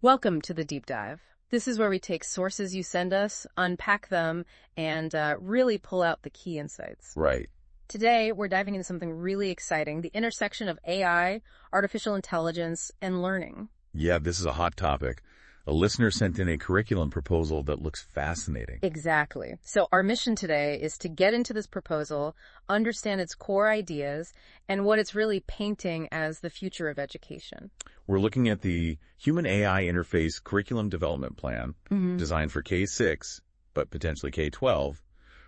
Welcome to the Deep Dive. This is where we take sources you send us, unpack them, and really pull out the key insights. Right. Today, we're diving into something really exciting, the intersection of AI, artificial intelligence, and learning. Yeah, this is a hot topic. A listener sent in a curriculum proposal that looks fascinating. Exactly. So our mission today is to get into this proposal, understand its core ideas, and what it's really painting as the future of education. We're looking at the Human-AI Interface Curriculum Development Plan, designed for K-6, but potentially K-12,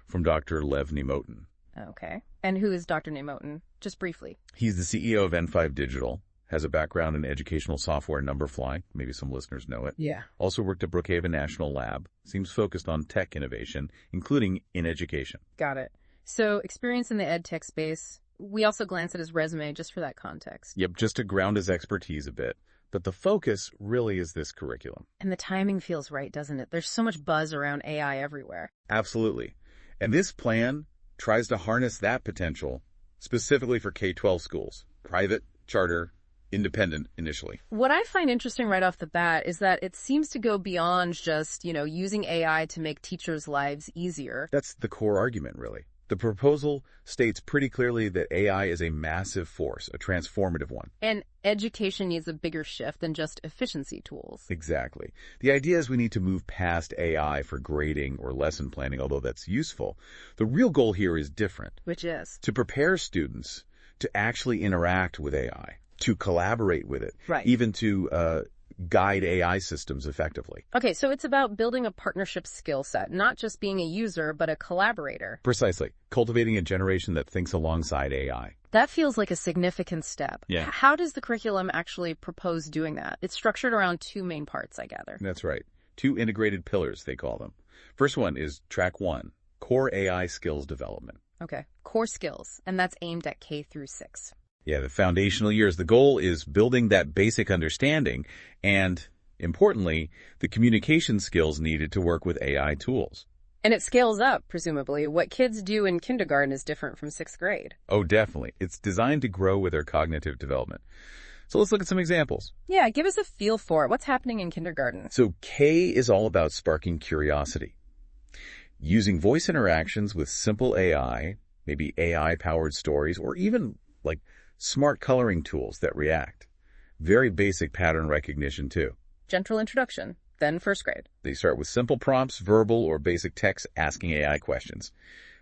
from Dr. Lev Nemotin. Okay. And who is Dr. Nemotin? Just briefly. He's the CEO of N5 Digital, has a background in educational software Numberfly. Maybe some listeners know it. Yeah. Also worked at Brookhaven National Lab. Seems focused on tech innovation, including in education. Got it. So experience in the ed tech space. We also glance at his resume just for that context. Yep, just to ground his expertise a bit. But the focus really is this curriculum. And the timing feels right, doesn't it? There's so much buzz around AI everywhere. Absolutely. And this plan tries to harness that potential specifically for K-12 schools, private, charter, independent initially. What I find interesting right off the bat is that it seems to go beyond just, using AI to make teachers' lives easier. That's the core argument, really. The proposal states pretty clearly that AI is a massive force, a transformative one. And education needs a bigger shift than just efficiency tools. Exactly. The idea is we need to move past AI for grading or lesson planning, although that's useful. The real goal here is different. Which is? To prepare students to actually interact with AI, to collaborate with it, Right. even to guide AI systems effectively. Okay, so it's about building a partnership skill set, not just being a user, but a collaborator. Precisely. Cultivating a generation that thinks alongside AI. That feels like a significant step. Yeah. How does the curriculum actually propose doing that? It's structured around two main parts, I gather. That's right. Two integrated pillars, they call them. First one is Track 1, Core AI Skills Development. Okay, core skills, and that's aimed at K through 6. Yeah, the foundational years. The goal is building that basic understanding and, importantly, the communication skills needed to work with AI tools. And it scales up, presumably. What kids do in kindergarten is different from 6th grade. Oh, definitely. It's designed to grow with their cognitive development. So let's look at some examples. Yeah, give us a feel for it. What's happening in kindergarten? So K is all about sparking curiosity. Using voice interactions with simple AI, maybe AI-powered stories, or even like smart coloring tools that react. Very basic pattern recognition, too. Gentle introduction, then 1st grade. They start with simple prompts, verbal or basic text, asking AI questions.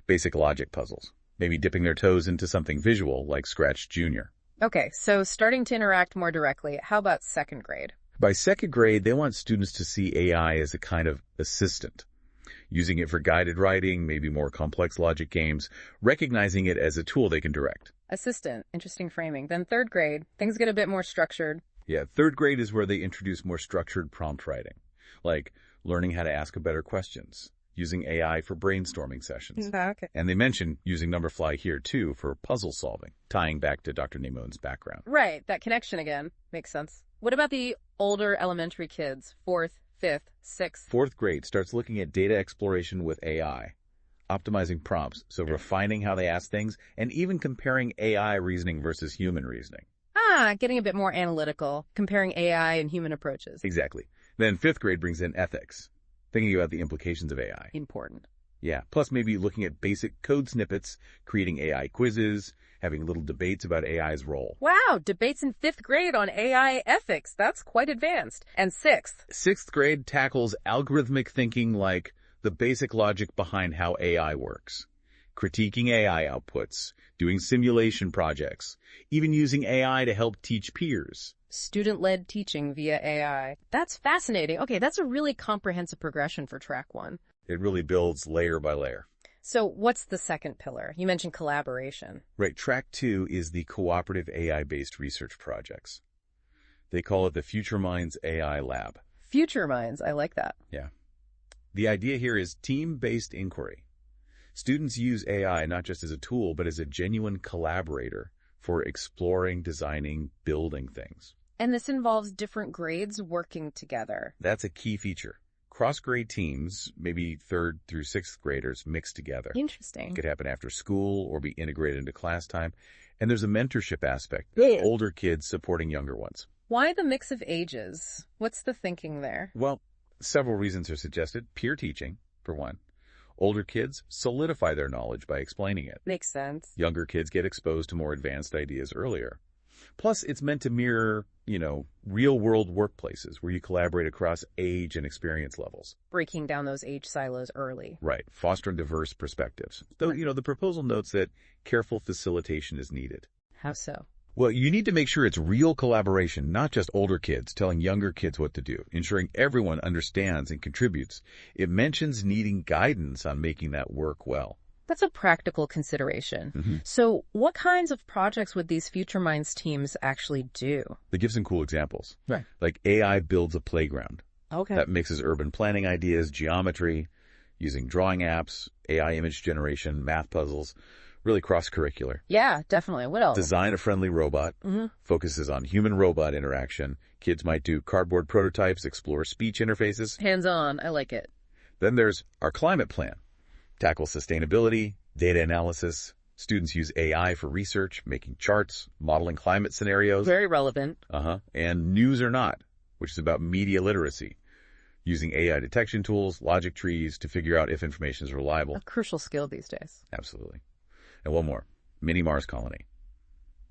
Basic logic puzzles. Maybe dipping their toes into something visual, like Scratch Junior. Okay, so starting to interact more directly. How about 2nd grade? By 2nd grade, they want students to see AI as a kind of assistant. Using it for guided writing, maybe more complex logic games, recognizing it as a tool they can direct. Assistant, interesting framing. Then 3rd grade, things get a bit more structured. Yeah, 3rd grade is where they introduce more structured prompt writing, like learning how to ask better questions, using AI for brainstorming sessions. Okay. And they mention using Numberfly here, too, for puzzle solving, tying back to Dr. Nemotin's background. Right, that connection again. Makes sense. What about the older elementary kids, 4th, 5th, 6th? 4th grade starts looking at data exploration with AI, optimizing prompts, so refining how they ask things, and even comparing AI reasoning versus human reasoning. Getting a bit more analytical, comparing AI and human approaches. Exactly. Then 5th grade brings in ethics, thinking about the implications of AI. Important. Yeah, plus maybe looking at basic code snippets, creating AI quizzes, having little debates about AI's role. Wow, debates in 5th grade on AI ethics. That's quite advanced. And 6th? 6th grade tackles algorithmic thinking, like the basic logic behind how AI works. Critiquing AI outputs, doing simulation projects, even using AI to help teach peers. Student-led teaching via AI. That's fascinating. Okay, that's a really comprehensive progression for Track 1. It really builds layer by layer. So what's the 2nd pillar? You mentioned collaboration. Right, Track 2 is the Cooperative AI-Based Research Projects. They call it the Future Minds AI Lab. Future Minds, I like that. Yeah. The idea here is team-based inquiry. Students use AI not just as a tool, but as a genuine collaborator for exploring, designing, building things. And this involves different grades working together. That's a key feature. Cross-grade teams, maybe 3rd through 6th graders, mixed together. Interesting. It could happen after school or be integrated into class time. And there's a mentorship aspect. Yeah. Older kids supporting younger ones. Why the mix of ages? What's the thinking there? Well, several reasons are suggested. Peer teaching, for one. Older kids solidify their knowledge by explaining it. Makes sense. Younger kids get exposed to more advanced ideas earlier. Plus, it's meant to mirror, real-world workplaces where you collaborate across age and experience levels. Breaking down those age silos early. Right, fostering diverse perspectives. Though, the proposal notes that careful facilitation is needed. How so? Well, you need to make sure it's real collaboration, not just older kids telling younger kids what to do, ensuring everyone understands and contributes. It mentions needing guidance on making that work well. That's a practical consideration. So what kinds of projects would these Future Minds teams actually do? They give some cool examples. Right. Like AI builds a playground. Okay. That mixes urban planning ideas, geometry, using drawing apps, AI image generation, math puzzles, really cross-curricular. Yeah, definitely. What else? Design a friendly robot, focuses on human-robot interaction. Kids might do cardboard prototypes, explore speech interfaces. Hands-on. I like it. Then there's our climate plan. Tackle sustainability, data analysis. Students use AI for research, making charts, modeling climate scenarios. Very relevant. And news or not, which is about media literacy, using AI detection tools, logic trees to figure out if information is reliable. A crucial skill these days. Absolutely. And one more, mini Mars colony.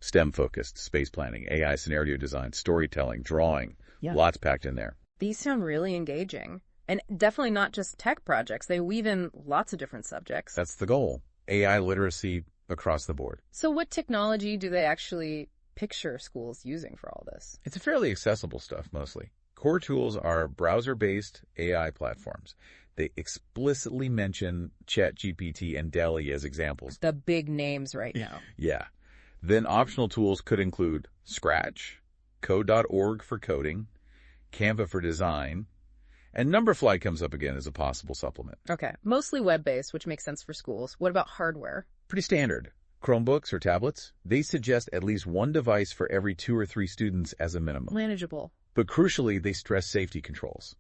STEM-focused space planning, AI scenario design, storytelling, drawing. Yeah. Lots packed in there. These sound really engaging. And definitely not just tech projects. They weave in lots of different subjects. That's the goal. AI literacy across the board. So what technology do they actually picture schools using for all this? It's fairly accessible stuff, mostly. Core tools are browser-based AI platforms. They explicitly mention ChatGPT and DALL-E as examples. The big names right now. Yeah. Then optional tools could include Scratch, Code.org for coding, Canva for design, and Numberfly comes up again as a possible supplement. Okay. Mostly web-based, which makes sense for schools. What about hardware? Pretty standard. Chromebooks or tablets, they suggest at least one device for every 2 or 3 students as a minimum. Manageable. But crucially, they stress safety controls.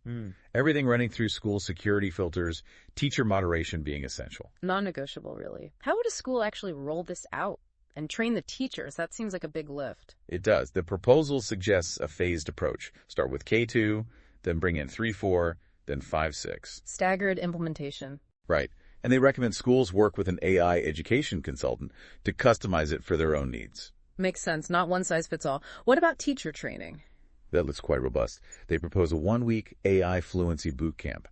Everything running through school security filters, teacher moderation being essential. Non-negotiable, really. How would a school actually roll this out and train the teachers? That seems like a big lift. It does. The proposal suggests a phased approach. Start with K2, then bring in 3-4, then 5-6. Staggered implementation. Right. And they recommend schools work with an AI education consultant to customize it for their own needs. Makes sense. Not one size fits all. What about teacher training? That looks quite robust. They propose a 1-week AI fluency boot camp.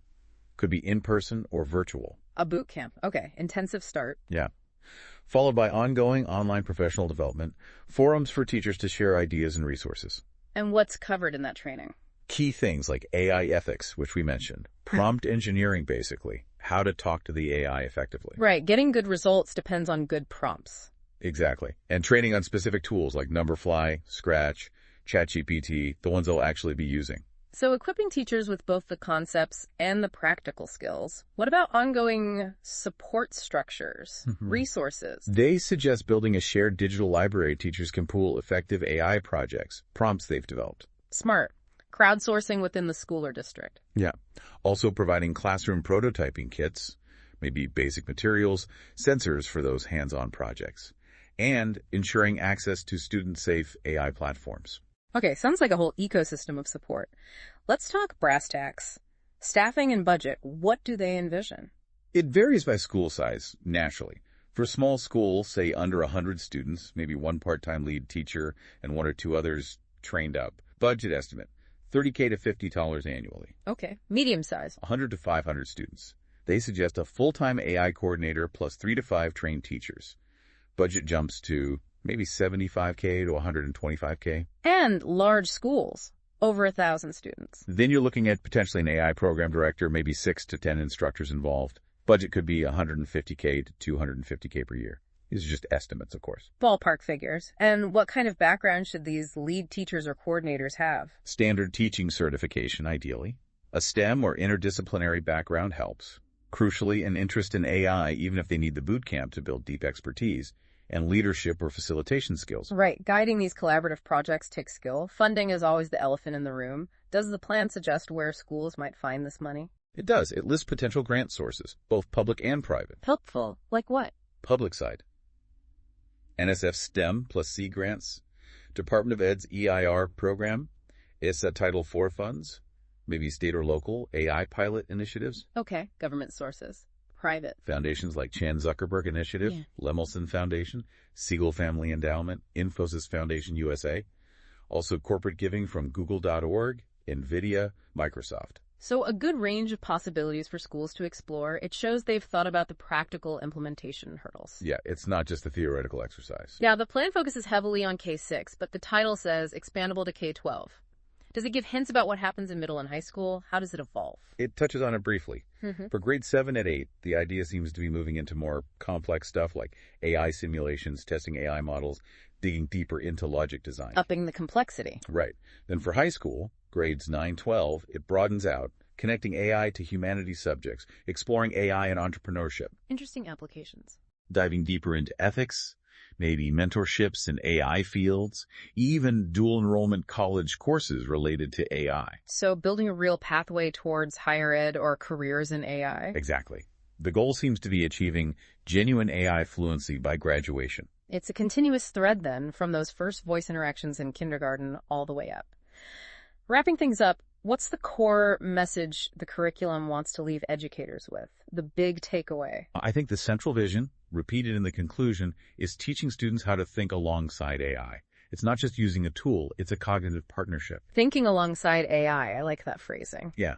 Could be in-person or virtual. A boot camp. Okay. Intensive start. Yeah. Followed by ongoing online professional development, forums for teachers to share ideas and resources. And what's covered in that training? Key things like AI ethics, which we mentioned. Prompt engineering, basically. How to talk to the AI effectively. Right. Getting good results depends on good prompts. Exactly. And training on specific tools like Numberfly, Scratch, ChatGPT, the ones they'll actually be using. So equipping teachers with both the concepts and the practical skills. What about ongoing support structures, resources? They suggest building a shared digital library teachers can pool effective AI projects, prompts they've developed. Smart. Crowdsourcing within the school or district. Yeah. Also providing classroom prototyping kits, maybe basic materials, sensors for those hands-on projects, and ensuring access to student-safe AI platforms. Okay, sounds like a whole ecosystem of support. Let's talk brass tacks. Staffing and budget, what do they envision? It varies by school size, naturally. For small schools, say under 100 students, maybe one part-time lead teacher and 1 or 2 others trained up. Budget estimate, $30K to $50 annually. Okay, medium size. 100 to 500 students. They suggest a full-time AI coordinator plus 3 to 5 trained teachers. Budget jumps to maybe $75K to $125K. And large schools, over 1,000 students. Then you're looking at potentially an AI program director, maybe 6 to 10 instructors involved. Budget could be $150K to $250K per year. These are just estimates, of course. Ballpark figures. And what kind of background should these lead teachers or coordinators have? Standard teaching certification, ideally. A STEM or interdisciplinary background helps. Crucially, an interest in AI, even if they need the boot camp to build deep expertise, and leadership or facilitation skills. Right. Guiding these collaborative projects takes skill. Funding is always the elephant in the room. Does the plan suggest where schools might find this money? It does. It lists potential grant sources, both public and private. Helpful. Like what? Public side. NSF STEM plus C grants, Department of Ed's EIR program, It's Title IV funds, maybe state or local AI pilot initiatives. Okay, government sources. Private. Foundations like Chan Zuckerberg Initiative, Yeah. Lemelson Foundation, Siegel Family Endowment, Infosys Foundation USA. Also corporate giving from Google.org, NVIDIA, Microsoft. So a good range of possibilities for schools to explore. It shows they've thought about the practical implementation hurdles. Yeah, it's not just a theoretical exercise. Now, the plan focuses heavily on K-6, but the title says expandable to K-12. Does it give hints about what happens in middle and high school? How does it evolve? It touches on it briefly. For grade 7 and 8, the idea seems to be moving into more complex stuff like AI simulations, testing AI models, digging deeper into logic design. Upping the complexity. Right. Then for high school, grades 9, 12, it broadens out, connecting AI to humanities subjects, exploring AI and entrepreneurship. Interesting applications. Diving deeper into ethics, maybe mentorships in AI fields, even dual enrollment college courses related to AI. So building a real pathway towards higher ed or careers in AI. Exactly. The goal seems to be achieving genuine AI fluency by graduation. It's a continuous thread then, from those first voice interactions in kindergarten all the way up. Wrapping things up, what's the core message the curriculum wants to leave educators with? The big takeaway? I think the central vision, repeated in the conclusion, is teaching students how to think alongside AI. It's not just using a tool, it's a cognitive partnership. Thinking alongside AI. I like that phrasing. Yeah.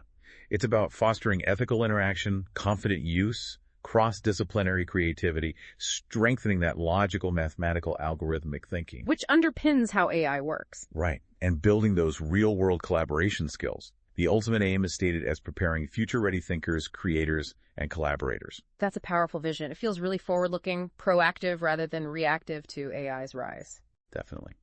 It's about fostering ethical interaction, confident use, cross-disciplinary creativity, strengthening that logical, mathematical, algorithmic thinking. Which underpins how AI works. Right. And building those real-world collaboration skills. The ultimate aim is stated as preparing future-ready thinkers, creators, and collaborators. That's a powerful vision. It feels really forward-looking, proactive rather than reactive to AI's rise. Definitely.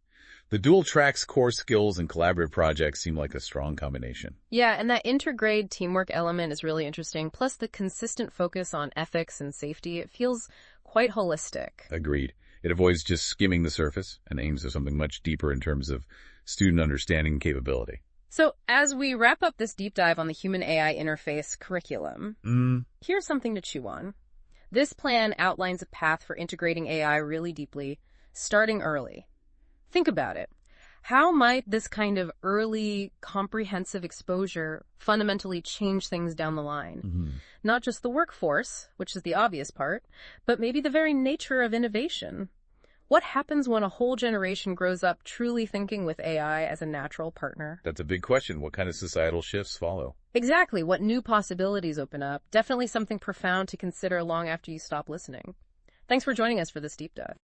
The dual tracks, core skills, and collaborative projects seem like a strong combination. Yeah, and that intergrade teamwork element is really interesting. Plus the consistent focus on ethics and safety. It feels quite holistic. Agreed. It avoids just skimming the surface and aims at something much deeper in terms of student understanding and capability. So as we wrap up this deep dive on the human-AI interface curriculum, here's something to chew on. This plan outlines a path for integrating AI really deeply, starting early. Think about it. How might this kind of early, comprehensive exposure fundamentally change things down the line? Not just the workforce, which is the obvious part, but maybe the very nature of innovation. What happens when a whole generation grows up truly thinking with AI as a natural partner? That's a big question. What kind of societal shifts follow? Exactly. What new possibilities open up? Definitely something profound to consider long after you stop listening. Thanks for joining us for this deep dive.